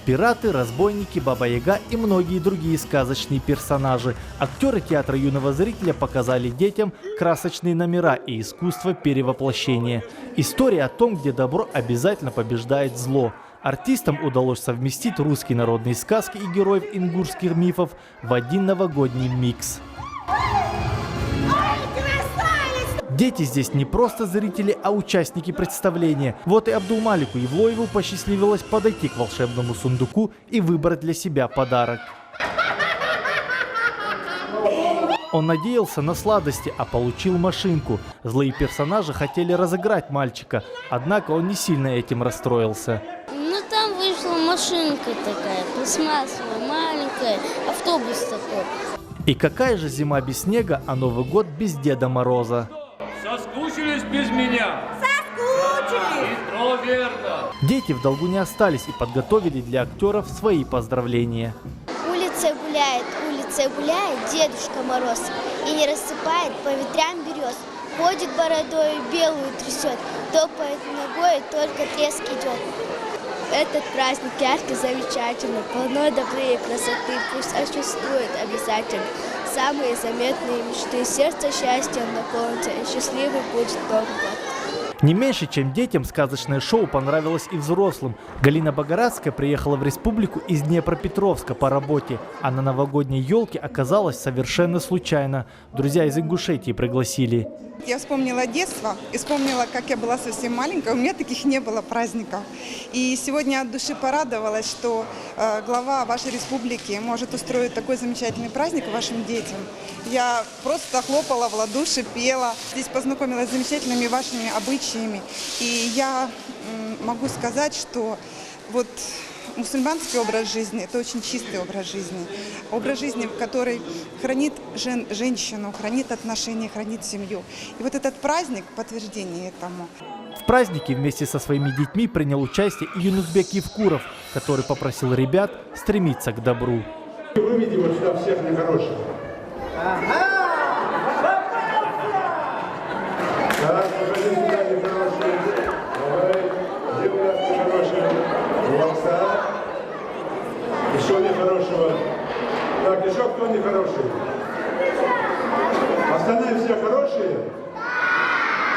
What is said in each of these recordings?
Пираты, разбойники, Баба-Яга и многие другие сказочные персонажи. Актеры театра юного зрителя показали детям красочные номера и искусство перевоплощения. История о том, где добро обязательно побеждает зло. Артистам удалось совместить русские народные сказки и героев ингушских мифов в один новогодний микс. Дети здесь не просто зрители, а участники представления. Вот и Абдулмалику Евлоеву посчастливилось подойти к волшебному сундуку и выбрать для себя подарок. Он надеялся на сладости, а получил машинку. Злые персонажи хотели разыграть мальчика, однако он не сильно этим расстроился. Ну там вышла машинка такая, пластмассовая, маленькая, автобус такой. И какая же зима без снега, а Новый год без Деда Мороза? Соскучились без меня? Соскучились! Хитро, верно. Дети в долгу не остались и подготовили для актеров свои поздравления. Улицей гуляет Дедушка Мороз и не рассыпает по ветрам берез. Ходит бородой, белую трясет, топает ногой, только треск идет. Этот праздник яркий, замечательный, полно добры и красоты, пусть осуществует обязательно самые заметные мечты. Сердце счастьем наполнится, и счастливый будет Новый год. Не меньше, чем детям, сказочное шоу понравилось и взрослым. Галина Богорадская приехала в республику из Днепропетровска по работе, а на новогодней елке оказалась совершенно случайно. Друзья из Ингушетии пригласили. Я вспомнила детство и вспомнила, как я была совсем маленькая. У меня таких не было праздников. И сегодня от души порадовалась, что глава вашей республики может устроить такой замечательный праздник вашим детям. Я просто хлопала в ладоши, пела. Здесь познакомилась с замечательными вашими обычаями. И я могу сказать, что вот мусульманский образ жизни – это очень чистый образ жизни, в который хранит женщину, хранит отношения, хранит семью. И вот этот праздник – подтверждение этому. В празднике вместе со своими детьми принял участие и Юнусбек Евкуров, который попросил ребят стремиться к добру. Выведи вот сюда всех нехороших. Так, покажи сюда нехорошие. Давай, где у нас нехорошие? Лапса. Еще нехорошего. Так, еще кто нехороший? Остальные все хорошие?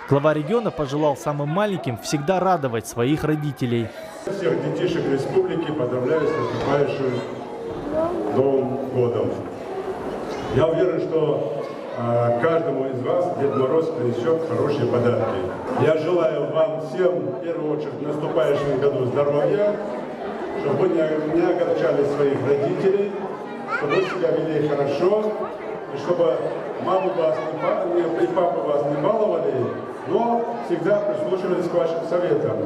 Глава региона пожелал самым маленьким всегда радовать своих родителей. Всех детишек республики поздравляю с наступающим Новым годом. Я уверен, что каждому из вас Дед Мороз принесет хорошие подарки. Я желаю вам всем, в первую очередь, в наступающем году здоровья, чтобы вы не огорчали своих родителей, чтобы вы себя вели хорошо, и чтобы маму вас и папу вас не баловали, но всегда прислушивались к вашим советам.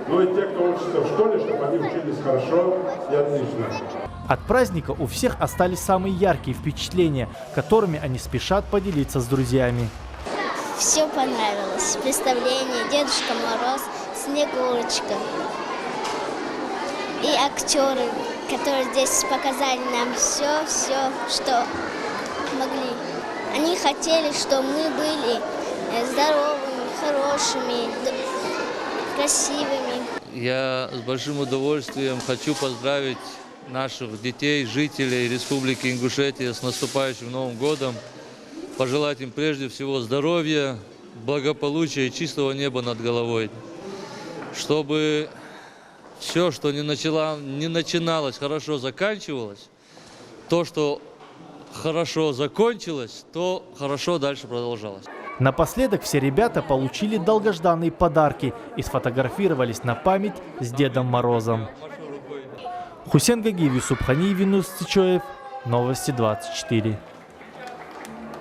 Ну и те, кто учится в школе, чтобы они учились хорошо и отлично. От праздника у всех остались самые яркие впечатления, которыми они спешат поделиться с друзьями. Все понравилось. Представление, Дедушка Мороз, Снегурочка. И актеры, которые здесь показали нам все, что могли. Они хотели, чтобы мы были здоровыми, хорошими, красивыми. Я с большим удовольствием хочу поздравить наших детей, жителей Республики Ингушетия с наступающим Новым годом. Пожелать им прежде всего здоровья, благополучия и чистого неба над головой. Чтобы все, что не начиналось, хорошо заканчивалось. То, что хорошо закончилось, то хорошо дальше продолжалось. Напоследок все ребята получили долгожданные подарки и сфотографировались на память с Дедом Морозом. Хусен Гагиев, Юсуп Ханиев, Винус Цичоев. Новости 24.